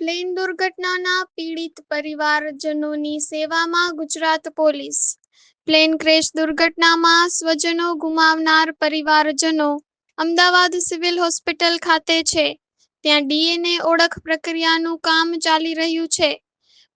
Plane દુર્ઘટનાના પીડિત પરિવારજનોની સેવામાં Gujarat police. Plane crash દુર્ઘટનામાં સ્વજનો ગુમાવનાર પરિવારજનો અમદાવાદ સિવિલ હોસ્પિટલ ખાતે છે. ત્યાં ડીએનએ ઓળખ પ્રક્રિયાનું કામ ચાલી રહ્યું છે.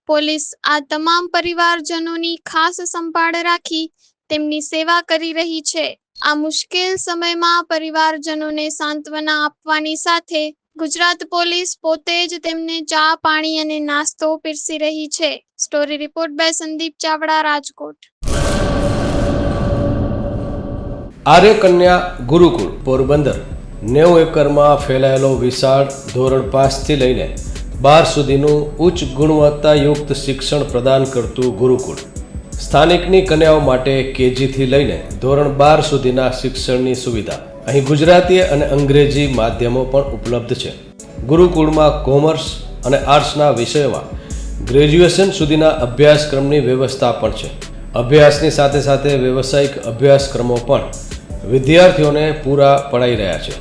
પોલીસ આ તમામ પરિવારજનોની ખાસ સંભાળ રાખી તેમની સેવા કરી રહી છે. આ મુશ્કેલ સમયમાં પરિવારજનોને સાંત્વના આપવાની સાથે ગુજરાત પોલીસ પોતે જ તેમને ચા, પાણી અને નાસ્તો પીરસી રહી છે. Story report by Sandeep Chavda, Rajkot. Arya Kanya Gurukul Porbandar 90 એકરમાં ફેલાયેલો વિશાળ ધોરણ 5 થી લઈને 12 સુધીનું ઉચ્ચ ગુણવત્તાયુક્ત શિક્ષણ પ્રદાન કરતું ગુરુકુળ. સ્થાનિકની કન્યાઓ માટે કેજી થી લઈને ધોરણ 12 સુધીના શિક્ષણની સુવિધા. અહીં ગુજરાતી અને અંગ્રેજી માધ્યમો પણ ઉપલબ્ધ છે. ગુરુકુળમાં કોમર્સ અને આર્ટ્સના વિષયોમાં ગ્રેજ્યુએશન સુધીના અભ્યાસક્રમની વ્યવસ્થા પણ છે. અભ્યાસની સાથે સાથે વ્યવસાયિક અભ્યાસક્રમો પણ વિદ્યાર્થીઓને પૂરા પડાઈ રહ્યા છે.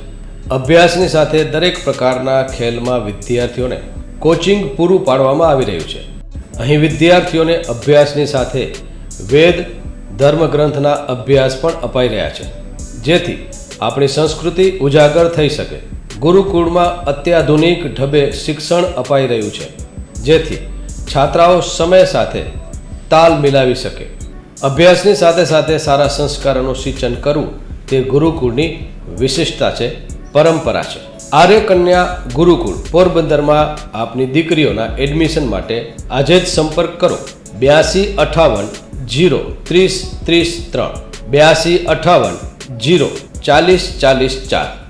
અભ્યાસની સાથે દરેક પ્રકારના ખેલમાં વિદ્યાર્થીઓને કોચિંગ પૂરું પાડવામાં આવી રહ્યું છે. અહીં વિદ્યાર્થીઓને અભ્યાસની સાથે વેદ ધર્મગ્રંથના અભ્યાસ પણ અપાઈ રહ્યા છે, જેથી આપણી સંસ્કૃતિ ઉજાગર થઈ શકે. ગુરુકુળમાં અત્યાધુનિક ઢબે શિક્ષણ અપાઈ રહ્યું છે, જેથી છાત્રાઓ સમય સાથે તાલ મિલાવી શકે. અભ્યાસની સાથે સાથે સારા સંસ્કારોનું સિંચન કરવું તે ગુરુકુળની વિશિષ્ટતા છે, પરંપરા છે. આર્ય કન્યા ગુરુકુળ પોરબંદરમાં આપની દીકરીઓના એડમિશન માટે આજે જ સંપર્ક કરો. 8258 0 30 30 3 8258 0 40 40 4.